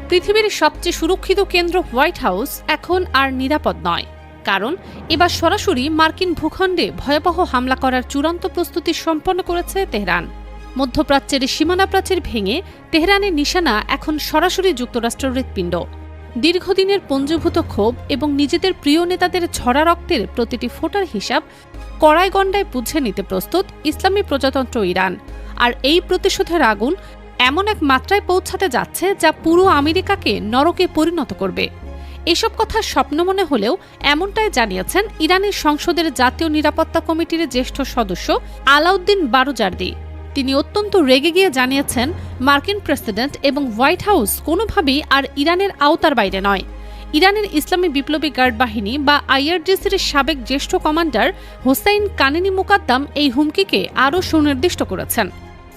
পৃথিবীর সবচেয়ে সুরক্ষিত কেন্দ্র হোয়াইট হাউস এখন আর নিরাপদ নয়, কারণ এবার সরাসরি মার্কিন ভূখণ্ডে ভয়াবহ হামলা করার চূড়ান্ত প্রস্তুতি সম্পন্ন করেছে তেহরান। মধ্যপ্রাচ্যের সীমানা প্রাচীর ভেঙে তেহরানের নিশানা এখন সরাসরি যুক্তরাষ্ট্রের হৃৎপিণ্ড। দীর্ঘদিনের পঞ্জীভূত ক্ষোভ এবং নিজেদের প্রিয় নেতাদের ঝরা রক্তের প্রতিটি ফোঁটার হিসাব কড়াই গণ্ডায় বুঝে নিতে প্রস্তুত ইসলামী প্রজাতন্ত্র ইরান। আর এই প্রতিশোধের আগুন এমন এক মাত্রায় পৌঁছাতে যাচ্ছে যা পুরো আমেরিকাকে নরকে পরিণত করবে। এসব কথা স্বপ্ন মনে হলেও এমনটাই জানিয়েছেন ইরানের সংসদের জাতীয় নিরাপত্তা কমিটির জ্যেষ্ঠ সদস্য আলাউদ্দিন বারুজার্দি। তিনি অত্যন্ত রেগে গিয়ে জানিয়েছেন, মার্কিন প্রেসিডেন্ট এবং হোয়াইট হাউস কোনোভাবেই আর ইরানের আওতার বাইরে নয়। ইরানের ইসলামী বিপ্লবী গার্ড বাহিনী বা আইআরজিসির সাবেক জ্যেষ্ঠ কমান্ডার হোসাইন কানেনি মুকাদ্দাম এই হুমকিকে আরও সুনির্দিষ্ট করেছেন।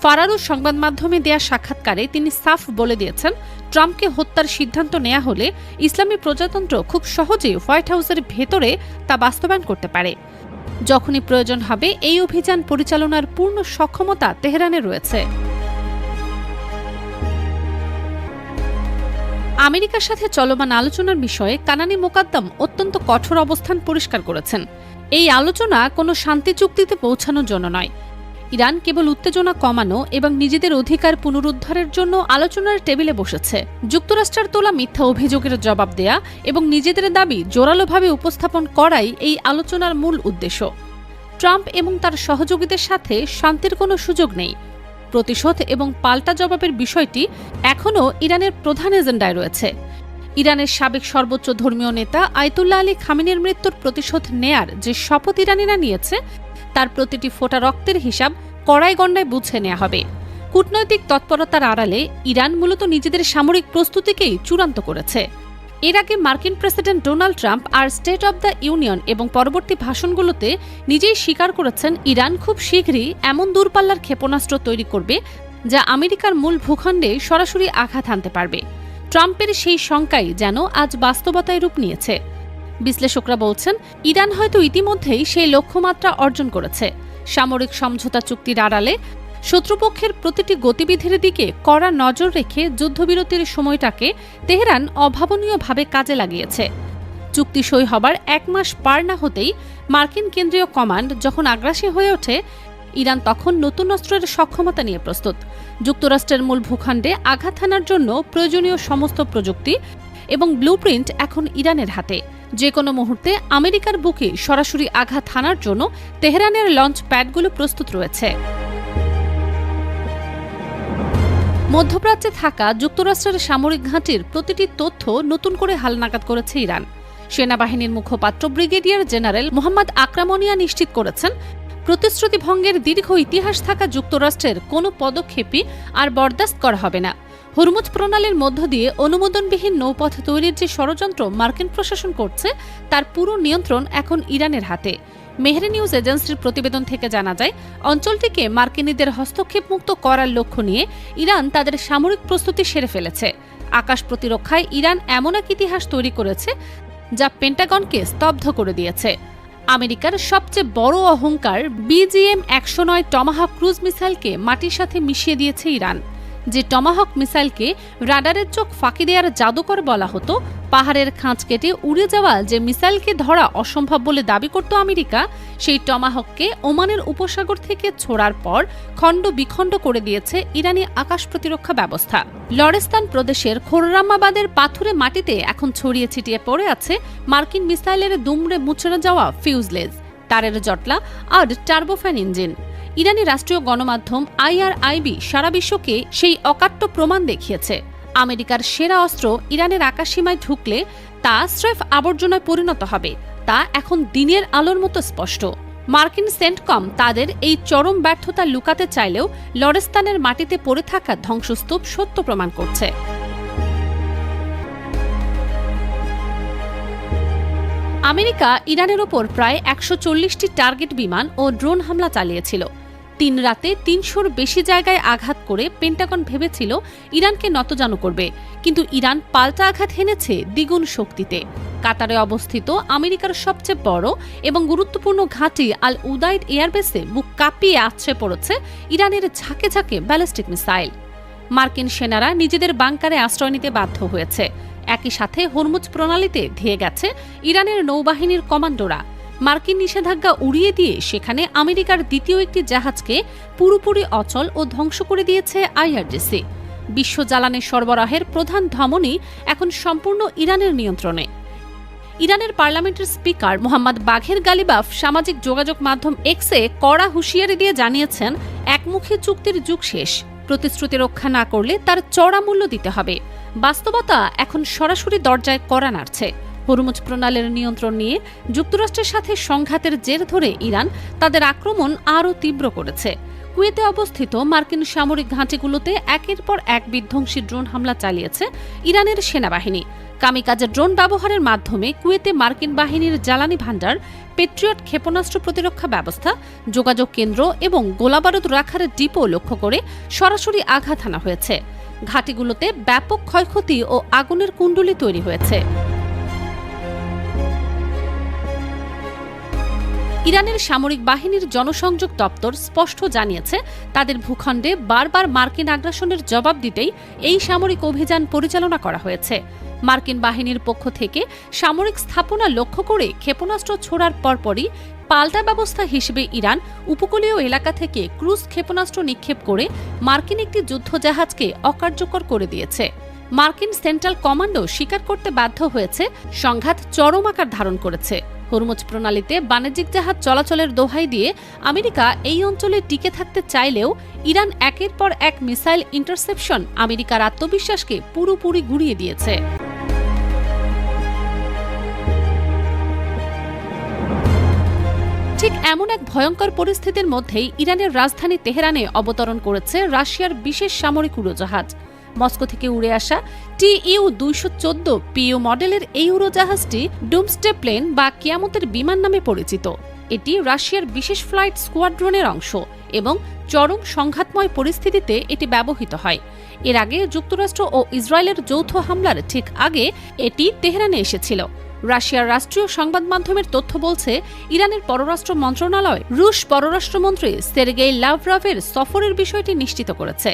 ফারারুস সংবাদ মাধ্যমে দেয়া সাক্ষাৎকারে তিনি সাফ বলে দিয়েছেন, ট্রাম্পকে হত্যার সিদ্ধান্ত নেওয়া হলে ইসলামী প্রজাতন্ত্র খুব সহজেই হোয়াইট হাউসের ভেতরে তা বাস্তবায়ন করতে পারে। যখনই প্রয়োজন হবে এই অভিযান পরিচালনার পূর্ণ সক্ষমতা তেহরানে রয়েছে। আমেরিকার সাথে চলমান আলোচনার বিষয়ে কানানি মোকাদ্দাম অত্যন্ত কঠোর অবস্থান পরিষ্কার করেছেন। এই আলোচনা কোনো শান্তি চুক্তিতে পৌঁছানোর জন্য নয়। ইরান কেবল উত্তেজনা কমানো এবং নিজেদের অধিকার পুনরুদ্ধারের জন্য আলোচনার টেবিলে বসেছে। যুক্তরাষ্ট্রের তোলা মিথ্যা অভিযোগের জবাব দেয়া এবং নিজেদের দাবি জোরালোভাবে উপস্থাপন করাই এই আলোচনার মূল উদ্দেশ্য। ট্রাম্প এবং তার সহযোগীদের সাথে শান্তির কোনো সুযোগ নেই। প্রতিশোধ এবং পাল্টা জবাবের বিষয়টি এখনও ইরানের প্রধান এজেন্ডায় রয়েছে। ইরানের সাবেক সর্বোচ্চ ধর্মীয় নেতা আয়াতুল্লাহ আলী খামেনির মৃত্যুর প্রতিশোধ নেয়ার যে শপথ ইরানিরা নিয়েছে, তার প্রতিটি ফোঁটা রক্তের হিসাব কড়াই গণ্ডায় বুঝে নেওয়া হবে। কূটনৈতিক তৎপরতার আড়ালে ইরান মূলত নিজেদের সামরিক প্রস্তুতিকেই চূড়ান্ত করেছে। এর আগে মার্কিন প্রেসিডেন্ট ডোনাল্ড ট্রাম্প আর স্টেট অব দ্য ইউনিয়ন এবং পরবর্তী ভাষণগুলোতে নিজেই স্বীকার করেছেন, ইরান খুব শীঘ্রই এমন দূরপাল্লার ক্ষেপণাস্ত্র তৈরি করবে যা আমেরিকার মূল ভূখণ্ডে সরাসরি আঘাত হানতে পারবে। ট্রাম্পের সেই শঙ্কাই যেন আজ বাস্তবতায় রূপ নিয়েছে। বিশ্লেষকরা বলছেন, ইরান হয়তো ইতিমধ্যেই সেই লক্ষ্যমাত্রা অর্জন করেছে। সামরিক সমঝোতা চুক্তির আড়ালে শত্রুপক্ষের প্রতিটি গতিবিধির দিকে কড়া নজর রেখে যুদ্ধবিরতির সময়টাকে তেহরান অভাবনীয়ভাবে কাজে লাগিয়েছে। চুক্তি সই হবার 1 মাস পার না হতেই মার্কিন কেন্দ্রীয় কমান্ড যখন আগ্রাসী হয়ে ওঠে, ইরান তখন নতুন অস্ত্রের সক্ষমতা নিয়ে প্রস্তুত। যুক্তরাষ্ট্রের মূল ভূখণ্ডে আঘাত হানার জন্য প্রয়োজনীয় সমস্ত প্রযুক্তি এবং ব্লুপ্রিন্ট এখন ইরানের হাতে। যে কোনো মুহূর্তে আমেরিকার বুকে সরাসরি আঘাত হানার জন্য তেহরানের লঞ্চ প্যাডগুলো প্রস্তুত রয়েছে। মধ্যপ্রাচ্যে থাকা যুক্তরাষ্ট্রের সামরিক ঘাঁটির প্রতিটি তথ্য নতুন করে হালনাগাদ করেছে ইরান। সেনাবাহিনীর মুখপাত্র ব্রিগেডিয়ার জেনারেল মোহাম্মদ আকরামনিয়া নিশ্চিত করেছেন, প্রতিশ্রুতি ভঙ্গের দীর্ঘ ইতিহাস থাকা যুক্তরাষ্ট্রের কোনো পদক্ষেপই আর বরদাস্ত করা হবে না। হরমুজ প্রণালীর মধ্য দিয়ে অনুমোদনবিহীন নৌপথ তৈরির যে ষড়যন্ত্র মার্কিন প্রশাসন করছে, তার পুরো নিয়ন্ত্রণ এখন ইরানের হাতে। মেহরি নিউজ এজেন্সির প্রতিবেদন থেকে জানা যায়, অঞ্চলটিকে মার্কিনীদের হস্তক্ষেপ মুক্ত করার লক্ষ্য নিয়ে ইরান তাদের সামরিক প্রস্তুতি সেরে ফেলেছে। আকাশ প্রতিরক্ষায় ইরান এমন এক ইতিহাস তৈরি করেছে যা পেন্টাগনকে স্তব্ধ করে দিয়েছে। আমেরিকার সবচেয়ে বড় অহংকার BGM-109 টমাহক ক্রুজ মিসাইলকে মাটির সাথে মিশিয়ে দিয়েছে ইরান। যে টমাহক মিসাইলকে রাডারের চোখ ফাঁকি দেওয়ার জাদুকর বলা হতো, পাহাড়ের খাঁজ কেটে উড়ে যাওয়া যে মিসাইলকে ধরা অসম্ভব বলে দাবি করত আমেরিকা, সেই টমাহককে ওমানের উপসাগর থেকে ছোড়ার পর খণ্ড বিখণ্ড করে দিয়েছে ইরানি আকাশ প্রতিরক্ষা ব্যবস্থা। লরেস্তান প্রদেশের খোররামাবাদের পাথুরে মাটিতে এখন ছড়িয়ে ছিটিয়ে পড়ে আছে মার্কিন মিসাইলের দুমড়ে মুচড়ে যাওয়া ফিউজলেজ, তারের জটলা আর টার্বোফ্যান ইঞ্জিন। ইরানি রাষ্ট্রীয় গণমাধ্যম IRIB সারা বিশ্বকে সেই অকাট্য প্রমাণ দেখিয়েছে। আমেরিকার সেরা অস্ত্র ইরানের আকাশসীমায় ঢুকলে তা স্রেফ আবর্জনায় পরিণত হবে, তা এখন দিনের আলোর মতো স্পষ্ট। মার্কিন সেন্টকম তাদের এই চরম ব্যর্থতা লুকাতে চাইলেও লরেস্তানের মাটিতে পড়ে থাকা ধ্বংসস্তূপ সত্য প্রমাণ করছে। আমেরিকা ইরানের ওপর প্রায় 140টি টার্গেট বিমান ও ড্রোন হামলা চালিয়েছিল। 3 রাতে 300-র বেশি জায়গায় আঘাত করে পেন্টাগন ভেবেছিল ইরানকে নতজানু করবে, কিন্তু ইরান পাল্টা আঘাত হেনেছে দ্বিগুণ শক্তিতে। কাতারে অবস্থিত আমেরিকার সবচেয়ে বড় এবং গুরুত্বপূর্ণ ঘাঁটি আল উদাইদ এয়ারবেসে বুক কাঁপিয়ে আছড়ে পড়েছে ইরানের ঝাঁকে ঝাঁকে ব্যালিস্টিক মিসাইল। মার্কিন সেনারা নিজেদের বাংকারে আশ্রয় নিতে বাধ্য হয়েছে। একই সাথে হরমুজ প্রণালীতে ধেয়ে গেছে ইরানের নৌবাহিনীর কমান্ডোরা। মার্কিন নিষেধাজ্ঞা উড়িয়ে দিয়ে সেখানে আমেরিকার দ্বিতীয় একটি জাহাজকে পুরোপুরি অচল ও ধ্বংস করে দিয়েছে আইআরজিসি। বিশ্ব জ্বালানি সরবরাহের প্রধান ধমনী এখন সম্পূর্ণ ইরানের নিয়ন্ত্রণে। ইরানের পার্লামেন্টের স্পিকার মোহাম্মদ বাঘের গালিবাফ সামাজিক যোগাযোগ মাধ্যম এক্সে কড়া হুঁশিয়ারি দিয়ে জানিয়েছেন, একমুখী চুক্তির যুগ শেষ। প্রতিশ্রুতি রক্ষা না করলে তার চড়া মূল্য দিতে হবে। বাস্তবতা এখন সরাসরি দরজায় কড়া নাড়ছে। হরমুজ প্রণালীর নিয়ন্ত্রণ নিয়ে যুক্তরাষ্ট্রের সাথে সংঘাতের জের ধরে ইরান তাদের আক্রমণ আরও তীব্র করেছে। কুয়েতে অবস্থিত মার্কিন সামরিক ঘাঁটিগুলোতে একের পর এক বিধ্বংসী ড্রোন হামলা চালিয়েছে ইরানের সেনাবাহিনী। কামিকাজে ড্রোন ব্যবহারের মাধ্যমে কুয়েতে মার্কিন বাহিনীর জ্বালানি ভাণ্ডার, পেট্রিয়ট ক্ষেপণাস্ত্র প্রতিরক্ষা ব্যবস্থা, যোগাযোগ কেন্দ্র এবং গোলাবারুদ রাখার ডিপো লক্ষ্য করে সরাসরি আঘাত হানা হয়েছে। ঘাঁটিগুলোতে ব্যাপক ক্ষয়ক্ষতি ও আগুনের কুণ্ডলী তৈরি হয়েছে। ইরানের সামরিক বাহিনীর জনসংযোগ দপ্তর স্পষ্ট জানিয়েছে, তাদের ভূখণ্ডে বারবার মার্কিন আগ্রাসনের জবাব দিতেই এই সামরিক অভিযান পরিচালনা করা হয়েছে। মার্কিন বাহিনীর পক্ষ থেকে সামরিক স্থাপনা লক্ষ্য করে ক্ষেপণাস্ত্র ছোড়ার পরপরই পাল্টা ব্যবস্থা হিসেবে ইরান উপকূলীয় এলাকা থেকে ক্রুজ ক্ষেপণাস্ত্র নিক্ষেপ করে মার্কিন একটি যুদ্ধজাহাজকে অকার্যকর করে দিয়েছে। মার্কিন সেন্ট্রাল কমান্ডো স্বীকার করতে বাধ্য হয়েছে, সংঘাত চরম আকার ধারণ করেছে। হরমুজ প্রণালীতে বাণিজ্যিক জাহাজ চলাচলের দোহাই দিয়ে আমেরিকা এই অঞ্চলে টিকে থাকতে চাইলেও ইরান একের পর এক মিসাইল ইন্টারসেপশন আমেরিকার আত্মবিশ্বাসকে পুরোপুরি গুঁড়িয়ে দিয়েছে। ঠিক এমন এক ভয়ঙ্কর পরিস্থিতির মধ্যেই ইরানের রাজধানী তেহরানে অবতরণ করেছে রাশিয়ার বিশেষ সামরিক উড়োজাহাজ। মস্কো থেকে উড়ে আসা TU-214 PU মডেলের এই উড়োজাহাজটি ডুমসডে প্লেন বা কিয়ামতের বিমান নামে পরিচিত। এটি রাশিয়ার বিশেষ ফ্লাইট স্কোয়াড্রনের অংশ এবং চরম সংঘাতময় পরিস্থিতিতে এটি ব্যবহৃত হয়। এর আগে যুক্তরাষ্ট্র ও ইসরায়েলের যৌথ হামলার ঠিক আগে এটি তেহরানে এসেছিল। রাশিয়ার রাষ্ট্রীয় সংবাদ মাধ্যমের তথ্য বলছে, ইরানের পররাষ্ট্র মন্ত্রণালয় রুশ পররাষ্ট্রমন্ত্রী সের্গেই লাভরভের সফরের বিষয়টি নিশ্চিত করেছে।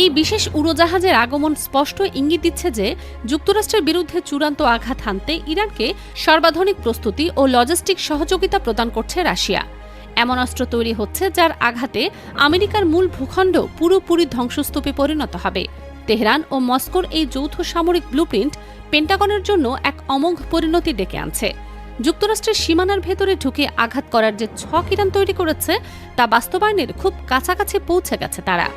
এই বিশেষ উড়োজাহাজের আগমন স্পষ্ট ইঙ্গিত দিচ্ছে যে যুক্তরাষ্ট্রের বিরুদ্ধে চূড়ান্ত আঘাত হানতে ইরানকে সর্বাধুনিক প্রস্তুতি ও লজিস্টিক সহযোগিতা প্রদান করছে রাশিয়া। এমন অস্ত্র তৈরি হচ্ছে যার আঘাতে আমেরিকার মূল ভূখণ্ড পুরোপুরি ধ্বংসস্তূপে পরিণত হবে। তেহরান ও মস্কোর এই যৌথ সামরিক ব্লুপ্রিন্ট পেন্টাগনের জন্য এক অমোঘ পরিণতি ডেকে আনছে। যুক্তরাষ্ট্রের সীমানার ভেতরে ঢুকে আঘাত করার যে ছক ইরান তৈরি করেছে তা বাস্তবায়নের খুব কাছাকাছি পৌঁছে গেছে তারা।